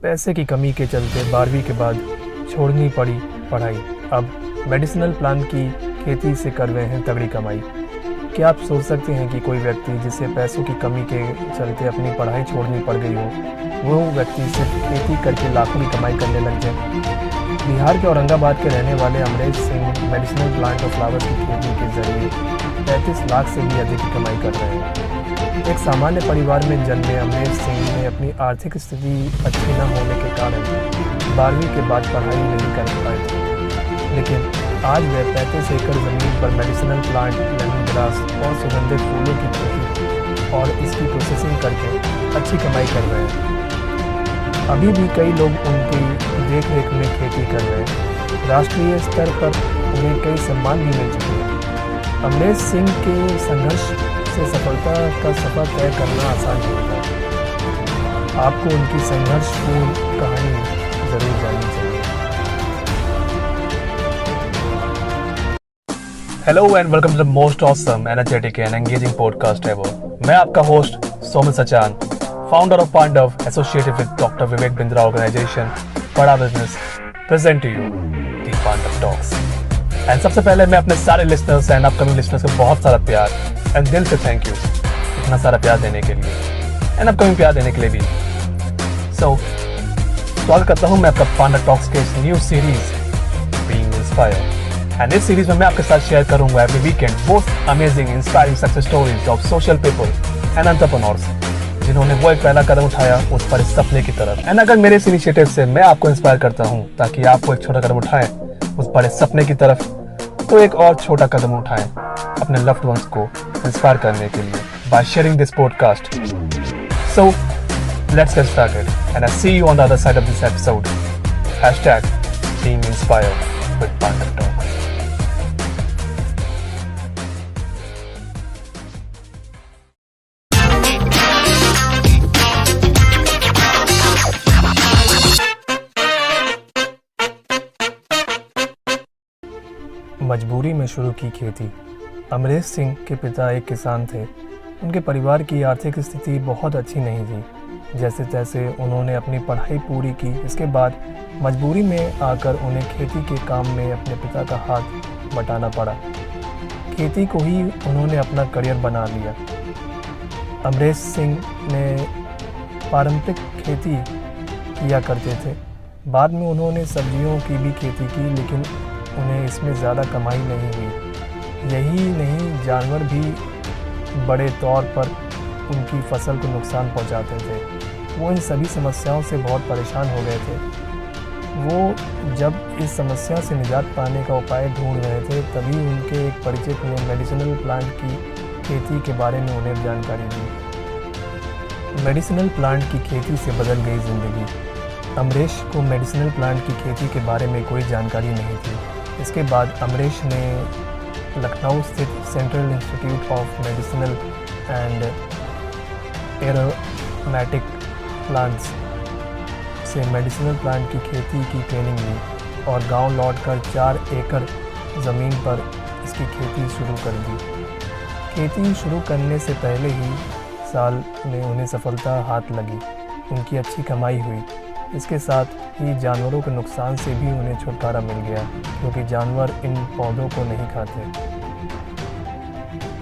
पैसे की कमी के चलते 12वीं के बाद छोड़नी पड़ी पढ़ाई। अब मेडिसिनल प्लांट की खेती से कर रहे हैं तगड़ी कमाई। क्या आप सोच सकते हैं कि कोई व्यक्ति जिसे पैसों की कमी के चलते अपनी पढ़ाई छोड़नी पड़ गई हो, वो व्यक्ति सिर्फ खेती करके लाखों की कमाई करने लग जाए। बिहार के औरंगाबाद के रहने वाले अमरेश सिंह मेडिसिनल प्लांट और फ्लावर्स की खेती के जरिए 35 लाख से भी अधिक की कमाई कर रहे हैं। एक सामान्य परिवार में जन्मे अमरेश सिंह ने अपनी आर्थिक स्थिति अच्छी न होने के कारण 12वीं के बाद पढ़ाई नहीं कर पाए थे, लेकिन आज वे 35 एकड़ ज़मीन पर मेडिसिनल प्लांट, लेमन ग्रास और सुगंधित फूलों की खेती और इसकी प्रोसेसिंग करके अच्छी कमाई कर रहे हैं। अभी भी कई लोग उनकी देख रेख में खेती कर रहे हैं। राष्ट्रीय स्तर पर उन्हें कई सम्मान भी मिल चुके हैं। अमरेश सिंह के संघर्ष से सफलता का सफर तय करना आसान नहीं होता। आपको उनकी संघर्षपूर्ण कहानी जरूर जाननी चाहिए। Hello and welcome to the most awesome, energetic and engaging podcast ever. मैं आपका host Somil Sachan, founder of Pandav, associated with doctor Vivek Bindra organisation, Bada business, present to you the Pandav talks. And सबसे पहले मैं अपने सारे लिसनर्स एंड अपकमिंग लिसनर्स को बहुत सारा प्यार एंड दिल से थैंक यू इतना सारा प्यार देने के लिए एंड अपकमिंग प्यार देने के लिए भी। स्वागत करता हूँ मैं आपका पांडव टॉक्स के इस new series being inspired. And इस सीरीज में मैं आपके साथ शेयर करूंगा every weekend most amazing inspiring success stories of social people and entrepreneurs जिन्होंने वो एक पहला कदम उठाया उस पर इस सपने की तरफ। एंड अगर मेरे इस इनिशिएटिव से मैं आपको इंस्पायर करता हूं ताकि आप वो एक छोटा कदम उठाएं उस बड़े सपने की तरफ, तो एक और छोटा कदम उठाएं अपने लव्ड वंस को इंस्पायर करने के लिए by sharing this podcast. So let's get started and I see you on the other side of this episode. #BeingInspired with Pandav Talks। मजबूरी में शुरू की खेती। अमरेश सिंह के पिता एक किसान थे। उनके परिवार की आर्थिक स्थिति बहुत अच्छी नहीं थी। जैसे तैसे उन्होंने अपनी पढ़ाई पूरी की। इसके बाद मजबूरी में आकर उन्हें खेती के काम में अपने पिता का हाथ बटाना पड़ा। खेती को ही उन्होंने अपना करियर बना लिया। अमरेश सिंह ने पारंपरिक खेती किया करते थे। बाद में उन्होंने सब्जियों की भी खेती की, लेकिन उन्हें इसमें ज़्यादा कमाई नहीं हुई। यही नहीं, जानवर भी बड़े तौर पर उनकी फसल को नुकसान पहुंचाते थे। वो इन सभी समस्याओं से बहुत परेशान हो गए थे। वो जब इस समस्या से निजात पाने का उपाय ढूंढ रहे थे, तभी उनके एक परिचित ने मेडिसिनल प्लांट की खेती के बारे में उन्हें जानकारी दी। मेडिसिनल प्लांट की खेती से बदल गई ज़िंदगी। अमरेश को मेडिसिनल प्लांट की खेती के बारे में कोई जानकारी नहीं थी। इसके बाद अमरेश ने लखनऊ स्थित central institute of medicinal and aromatic plants से मेडिसिनल प्लांट की खेती की ट्रेनिंग ली और गांव लौटकर 4 एकड़ ज़मीन पर इसकी खेती शुरू कर दी। खेती शुरू करने से पहले ही साल में उन्हें सफलता हाथ लगी। उनकी अच्छी कमाई हुई। इसके साथ ही जानवरों के नुकसान से भी उन्हें छुटकारा मिल गया, क्योंकि जानवर इन पौधों को नहीं खाते।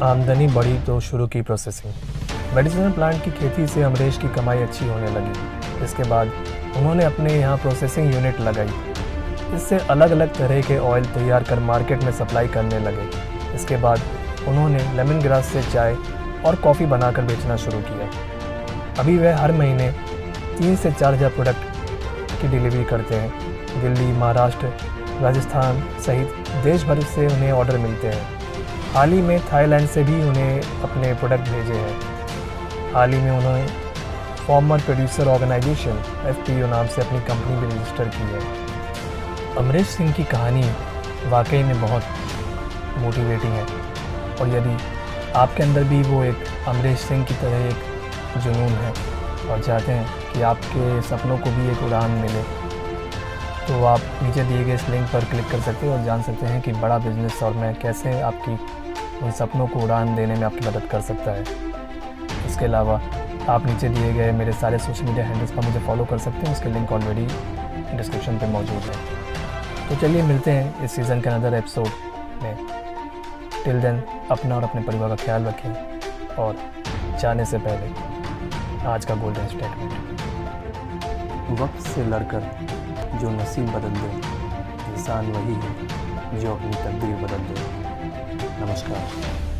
आमदनी बढ़ी तो शुरू की प्रोसेसिंग। मेडिसिनल प्लांट की खेती से अमरेश की कमाई अच्छी होने लगी। इसके बाद उन्होंने अपने यहाँ प्रोसेसिंग यूनिट लगाई। इससे अलग अलग तरह के ऑयल तैयार कर मार्केट में सप्लाई करने लगे। इसके बाद उन्होंने लेमन ग्रास से चाय और कॉफ़ी बनाकर बेचना शुरू किया। अभी वह हर महीने 3 से 4 हज़ार प्रोडक्ट की डिलीवरी करते हैं। दिल्ली, महाराष्ट्र, राजस्थान सहित देश भर से उन्हें ऑर्डर मिलते हैं। हाल ही में थाईलैंड से भी उन्हें अपने प्रोडक्ट भेजे हैं। हाल ही में उन्होंने फॉर्मर प्रोड्यूसर ऑर्गेनाइजेशन FPO नाम से अपनी कंपनी भी रजिस्टर की है। अमरेश सिंह की कहानी वाकई में बहुत मोटिवेटिंग है, और यदि आपके अंदर भी वो एक अमरेश सिंह की तरह एक जुनून है और चाहते हैं कि आपके सपनों को भी एक उड़ान मिले, तो आप नीचे दिए गए इस लिंक पर क्लिक कर सकते हैं और जान सकते हैं कि बड़ा बिजनेस और मैं कैसे आपकी उन सपनों को उड़ान देने में आपकी मदद कर सकता है। इसके अलावा आप नीचे दिए गए मेरे सारे सोशल मीडिया हैंडल्स पर मुझे फॉलो कर सकते हैं, उसके लिंक ऑलरेडी डिस्क्रिप्शन पे मौजूद है। तो चलिए मिलते हैं इस सीज़न के अनदर एपिसोड में। टिल देन अपना और अपने परिवार का ख्याल रखें, और जाने से पहले आज का गोल्डन स्टेटमेंट: वक्त से लड़कर जो नसीब बदल दे, इंसान वही है जो अपनी तकदीर बदल दे। नमस्कार।